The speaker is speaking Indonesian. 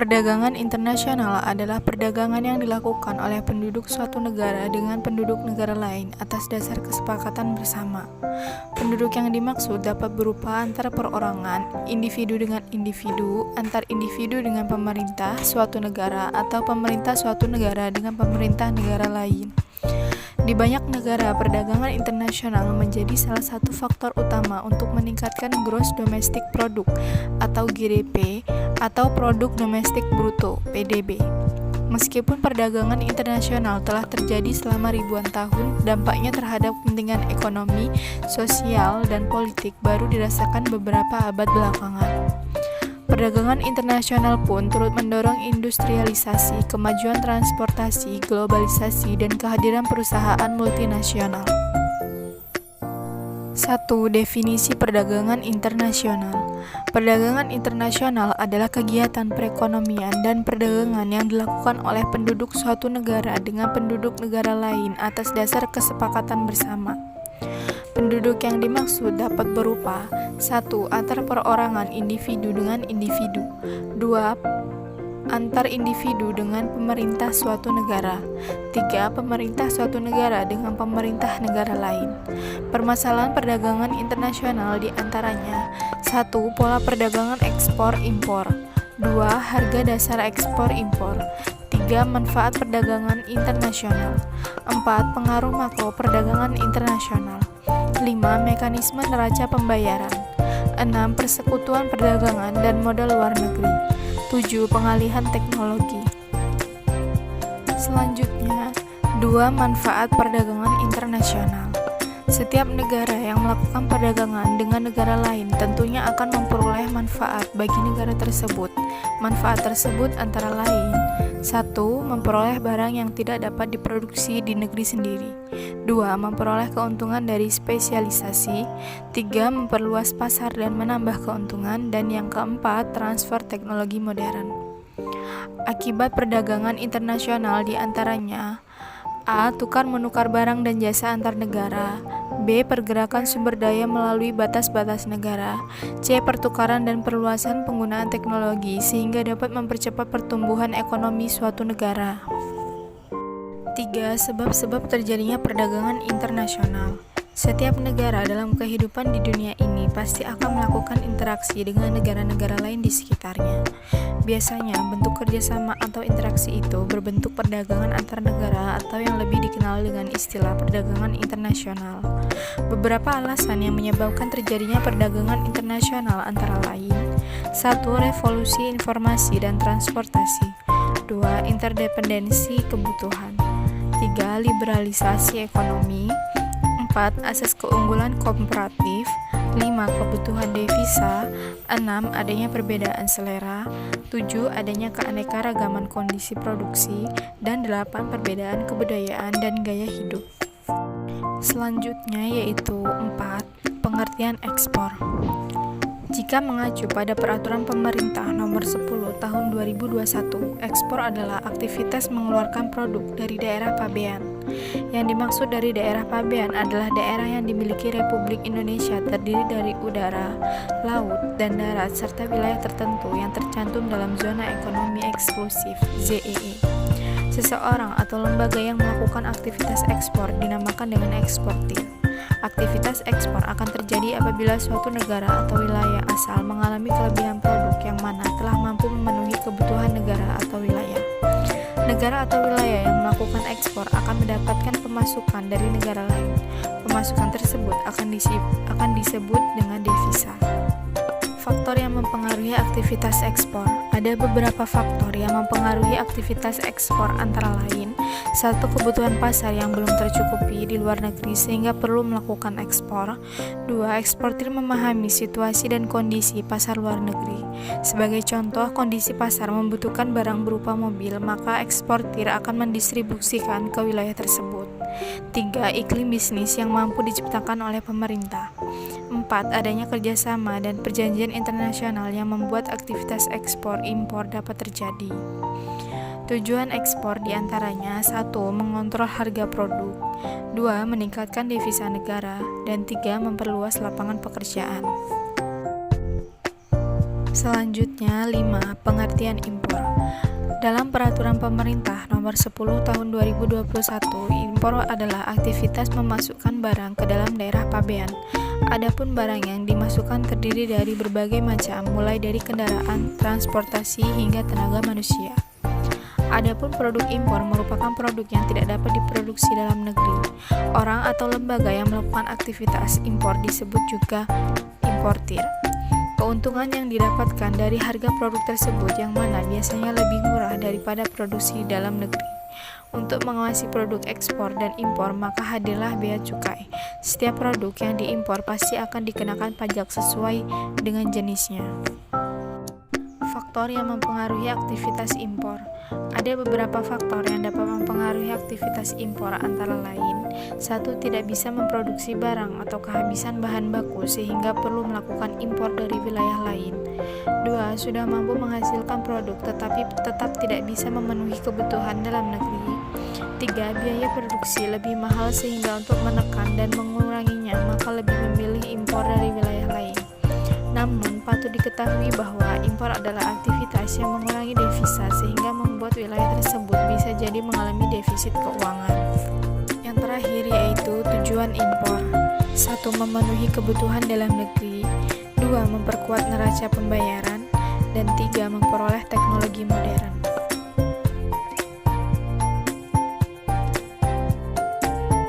Perdagangan internasional adalah perdagangan yang dilakukan oleh penduduk suatu negara dengan penduduk negara lain atas dasar kesepakatan bersama. Penduduk yang dimaksud dapat berupa antar perorangan, individu dengan individu, antar individu dengan pemerintah suatu negara, atau pemerintah suatu negara dengan pemerintah negara lain. Di banyak negara, perdagangan internasional menjadi salah satu faktor utama untuk meningkatkan gross domestic product atau GDP atau produk domestik bruto (PDB). Meskipun perdagangan internasional telah terjadi selama ribuan tahun, dampaknya terhadap kepentingan ekonomi, sosial, dan politik baru dirasakan beberapa abad belakangan. Perdagangan internasional pun turut mendorong industrialisasi, kemajuan transportasi, globalisasi, dan kehadiran perusahaan multinasional. 1. Definisi perdagangan internasional. Perdagangan internasional adalah kegiatan perekonomian dan perdagangan yang dilakukan oleh penduduk suatu negara dengan penduduk negara lain atas dasar kesepakatan bersama. Penduduk yang dimaksud dapat berupa 1. Antar perorangan individu dengan individu. 2. Antar individu dengan pemerintah suatu negara. 3. Pemerintah suatu negara dengan pemerintah negara lain. Permasalahan perdagangan internasional diantaranya 1. Pola perdagangan ekspor-impor. 2. Harga dasar ekspor-impor. 3. Manfaat perdagangan internasional. 4. Pengaruh makro perdagangan internasional. 5. Mekanisme neraca pembayaran. 6. Persekutuan perdagangan dan modal luar negeri. 7. Pengalihan teknologi. Selanjutnya, 2. Manfaat perdagangan internasional. Setiap negara yang melakukan perdagangan dengan negara lain tentunya akan memperoleh manfaat bagi negara tersebut. Manfaat tersebut antara lain 1. Memperoleh barang yang tidak dapat diproduksi di negeri sendiri. 2. Memperoleh keuntungan dari spesialisasi. 3. Memperluas pasar dan menambah keuntungan. Dan yang keempat, transfer teknologi modern. Akibat perdagangan internasional diantaranya A. Tukar-menukar barang dan jasa antar negara. B. Pergerakan sumber daya melalui batas-batas negara. C. Pertukaran dan perluasan penggunaan teknologi sehingga dapat mempercepat pertumbuhan ekonomi suatu negara. 3. Sebab-sebab terjadinya perdagangan internasional. Setiap negara dalam kehidupan di dunia ini pasti akan melakukan interaksi dengan negara-negara lain di sekitarnya. Biasanya, bentuk kerjasama atau interaksi itu berbentuk perdagangan antar negara atau yang lebih dikenal dengan istilah perdagangan internasional. Beberapa alasan yang menyebabkan terjadinya perdagangan internasional antara lain 1. Revolusi informasi dan transportasi. 2. Interdependensi kebutuhan. 3. Liberalisasi ekonomi. 4. Asas keunggulan komparatif. 5. Kebutuhan devisa. 6. Adanya perbedaan selera. 7. Adanya keanekaragaman kondisi produksi. Dan 8. Perbedaan kebudayaan dan gaya hidup. Selanjutnya yaitu 4. Pengertian ekspor. Jika mengacu pada Peraturan Pemerintah Nomor 10 Tahun 2021, ekspor adalah aktivitas mengeluarkan produk dari daerah pabean. Yang dimaksud dari daerah pabean adalah daerah yang dimiliki Republik Indonesia terdiri dari udara, laut, dan darat serta wilayah tertentu yang tercantum dalam Zona Ekonomi Eksklusif (ZEE). Seseorang atau lembaga yang melakukan aktivitas ekspor dinamakan dengan eksportir. Aktivitas ekspor akan terjadi apabila suatu negara atau wilayah asal mengalami kelebihan produk yang mana telah mampu memenuhi kebutuhan negara atau wilayah. Negara atau wilayah yang melakukan ekspor akan mendapatkan pemasukan dari negara lain. Pemasukan tersebut akan disebut dengan devisa. Faktor yang mempengaruhi aktivitas ekspor. Ada beberapa faktor yang mempengaruhi aktivitas ekspor antara lain 1. Kebutuhan pasar yang belum tercukupi di luar negeri sehingga perlu melakukan ekspor. 2. Eksportir memahami situasi dan kondisi pasar luar negeri. Sebagai contoh, kondisi pasar membutuhkan barang berupa mobil, maka eksportir akan mendistribusikan ke wilayah tersebut. 3. Iklim bisnis yang mampu diciptakan oleh pemerintah. 4. Adanya kerjasama dan perjanjian internasional yang membuat aktivitas ekspor-impor dapat terjadi. Tujuan ekspor diantaranya 1. Mengontrol harga produk. 2. Meningkatkan devisa negara. Dan 3. Memperluas lapangan pekerjaan. Selanjutnya 5. Pengertian impor. Dalam Peraturan Pemerintah Nomor 10 Tahun 2021, impor adalah aktivitas memasukkan barang ke dalam daerah pabean. Adapun barang yang dimasukkan terdiri dari berbagai macam, mulai dari kendaraan, transportasi, hingga tenaga manusia. Adapun produk impor merupakan produk yang tidak dapat diproduksi dalam negeri. Orang atau lembaga yang melakukan aktivitas impor disebut juga importir. Keuntungan yang didapatkan dari harga produk tersebut yang mana biasanya lebih murah daripada produksi dalam negeri. Untuk mengawasi produk ekspor dan impor, maka hadirlah bea cukai. Setiap produk yang diimpor pasti akan dikenakan pajak sesuai dengan jenisnya. Faktor yang mempengaruhi aktivitas impor. Ada beberapa faktor yang dapat mempengaruhi aktivitas impor, antara lain: 1. Tidak bisa memproduksi barang atau kehabisan bahan baku sehingga perlu melakukan impor dari wilayah lain. 2. Sudah mampu menghasilkan produk tetapi tetap tidak bisa memenuhi kebutuhan dalam negeri. 3. Biaya produksi lebih mahal sehingga untuk menekan dan menguranginya maka lebih memilih impor dari wilayah lain. Namun, patut diketahui bahwa impor adalah aktivitas yang mengurangi devisa sehingga membuat wilayah tersebut bisa jadi mengalami defisit keuangan. Yang terakhir yaitu tujuan impor. 1. Memenuhi kebutuhan dalam negeri. 2. Memperkuat neraca pembayaran. Dan 3. Memperoleh teknologi modern.